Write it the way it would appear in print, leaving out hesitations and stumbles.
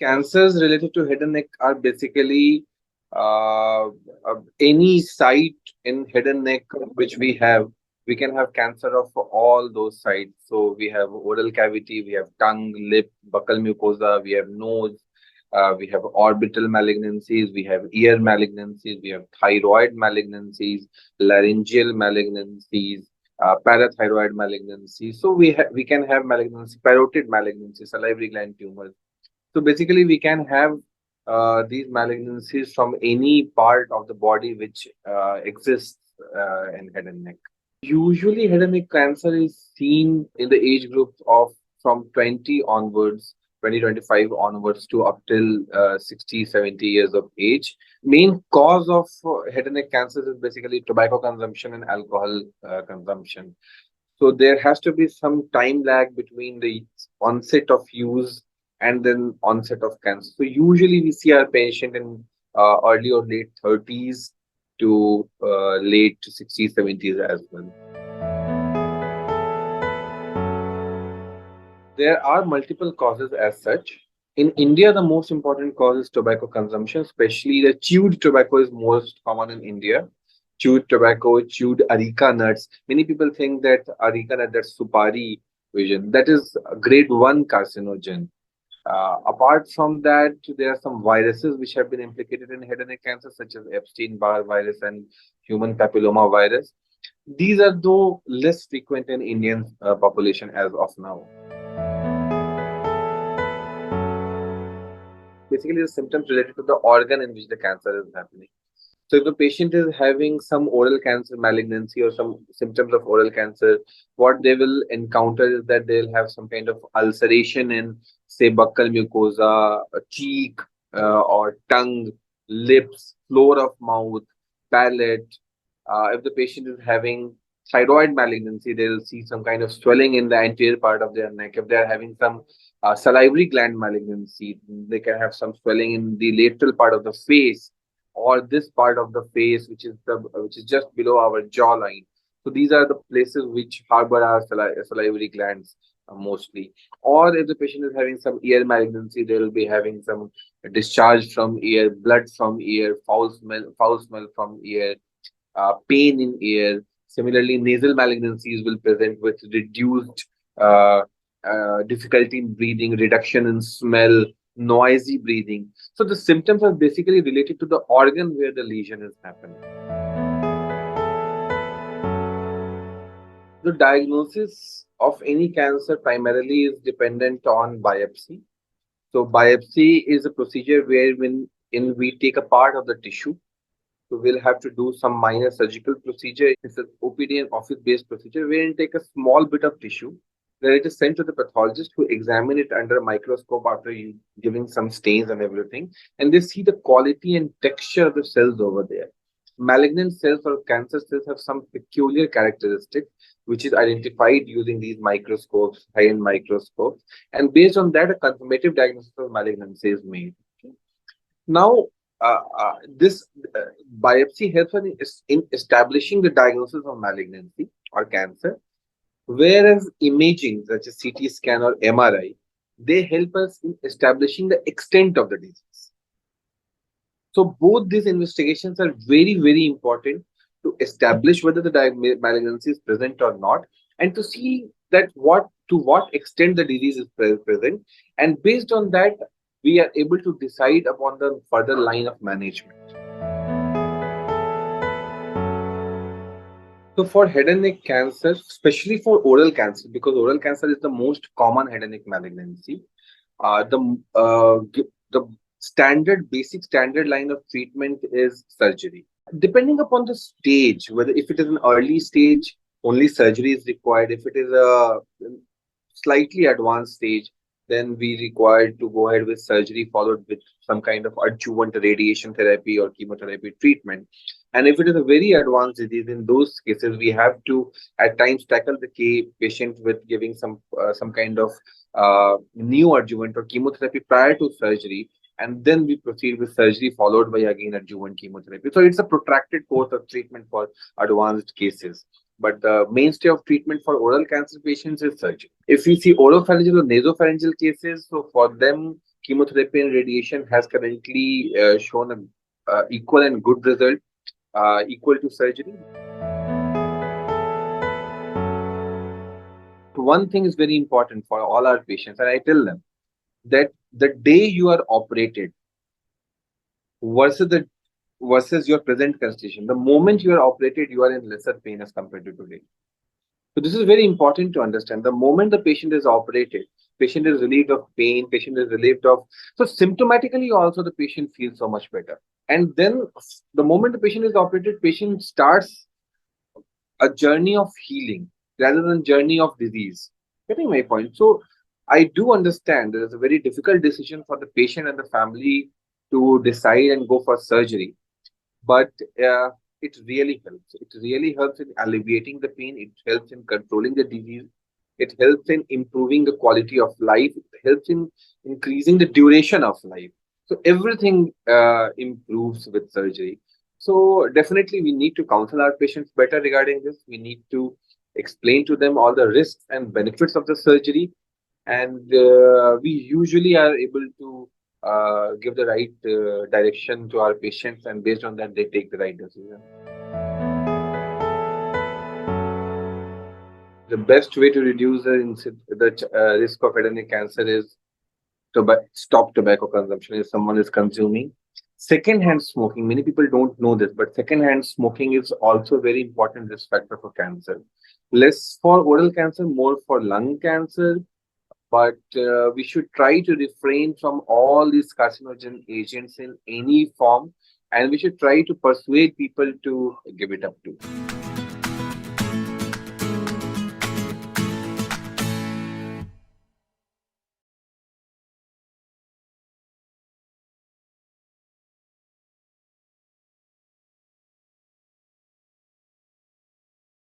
Cancers related to head and neck are basically any site in head and neck which we have. We can have cancer of all those sites. So we have oral cavity, we have tongue, lip, buccal mucosa, we have nose, we have orbital malignancies, we have ear malignancies, we have thyroid malignancies, laryngeal malignancies, parathyroid malignancies. So we can have malignancy, parotid malignancy, salivary gland tumors. So basically, we can have these malignancies from any part of the body which exists in head and neck. Usually, head and neck cancer is seen in the age group of from 20 onwards, 2025 onwards to up till 60, 70 years of age. Main cause of head and neck cancer is basically tobacco consumption and alcohol consumption. So there has to be some time lag between the onset of use and then onset of cancer. So usually we see our patient in early or late 30s to late 60s, 70s as well. There are multiple causes as such. In India, the most important cause is tobacco consumption, especially the chewed tobacco is most common in India. Chewed tobacco, chewed areca nuts. Many people think that areca nut, that's supari vision, that is a grade 1 carcinogen. Apart from that, there are some viruses which have been implicated in head and neck cancer, such as Epstein-Barr virus and human papilloma virus. These are though less frequent in Indian population as of now. Basically, the symptoms related to the organ in which the cancer is happening. So if the patient is having some oral cancer malignancy or some symptoms of oral cancer, what they will encounter is that they'll have some kind of ulceration in, say, buccal mucosa, a cheek, or tongue, lips, floor of mouth, palate. If the patient is having thyroid malignancy, they'll see some kind of swelling in the anterior part of their neck. If they're having some salivary gland malignancy, they can have some swelling in the lateral part of the face or this part of the face, which is just below our jawline. So these are the places which harbor our salivary glands mostly. Or if the patient is having some ear malignancy, they will be having some discharge from ear, blood from ear, foul smell from ear, pain in ear. Similarly, nasal malignancies will present with reduced uh, difficulty in breathing, reduction in smell, noisy breathing. So the symptoms are basically related to the organ where the lesion is happening. The diagnosis of any cancer primarily is dependent on biopsy. So biopsy is a procedure where we take a part of the tissue. So we'll have to do some minor surgical procedure. It's an OPD and office-based procedure wherein take a small bit of tissue. Then it is sent to the pathologist who examine it under a microscope after giving some stains and everything. And they see the quality and texture of the cells over there. Malignant cells or cancer cells have some peculiar characteristics, which is identified using these microscopes, high-end microscopes. And based on that, a confirmative diagnosis of malignancy is made. Now, this biopsy helps in establishing the diagnosis of malignancy or cancer, whereas imaging, such as CT scan or MRI, they help us in establishing the extent of the disease. So both these investigations are very, very important to establish whether the malignancy is present or not, and to see that to what extent the disease is present, and based on that, we are able to decide upon the further line of management. So for head and neck cancer, especially for oral cancer, because oral cancer is the most common head and neck malignancy, the basic standard line of treatment is surgery. Depending upon the stage, whether if it is an early stage, only surgery is required. If it is a slightly advanced stage, then we required to go ahead with surgery followed with some kind of adjuvant radiation therapy or chemotherapy treatment. And if it is a very advanced disease, in those cases, we have to at times tackle the patient with giving some kind of neoadjuvant or chemotherapy prior to surgery, and then we proceed with surgery followed by again adjuvant chemotherapy. So it's a protracted course of treatment for advanced cases. But the mainstay of treatment for oral cancer patients is surgery. If we see oropharyngeal or nasopharyngeal cases, so for them, chemotherapy and radiation has currently shown a equal and good result, equal to surgery. One thing is very important for all our patients, and I tell them that the day you are operated versus the versus your present constitution, the moment you are operated, you are in lesser pain as compared to today. So this is very important to understand. The moment the patient is operated, patient is relieved of pain, patient is relieved of, so symptomatically also the patient feels so much better. And then the moment the patient is operated, patient starts a journey of healing rather than journey of disease. Getting my point? So I do understand there is a very difficult decision for the patient and the family to decide and go for surgery, but it really helps. It really helps in alleviating the pain. It helps in controlling the disease. It helps in improving the quality of life. It helps in increasing the duration of life. So everything improves with surgery. So definitely we need to counsel our patients better regarding this. We need to explain to them all the risks and benefits of the surgery, and we usually are able to give the right direction to our patients, and based on that they take the right decision. The best way to reduce the risk of head and neck cancer is to stop tobacco consumption if someone is consuming. Second-hand smoking, many people don't know this, but second-hand smoking is also a very important risk factor for cancer. Less for oral cancer, more for lung cancer, but we should try to refrain from all these carcinogen agents in any form, and we should try to persuade people to give it up too.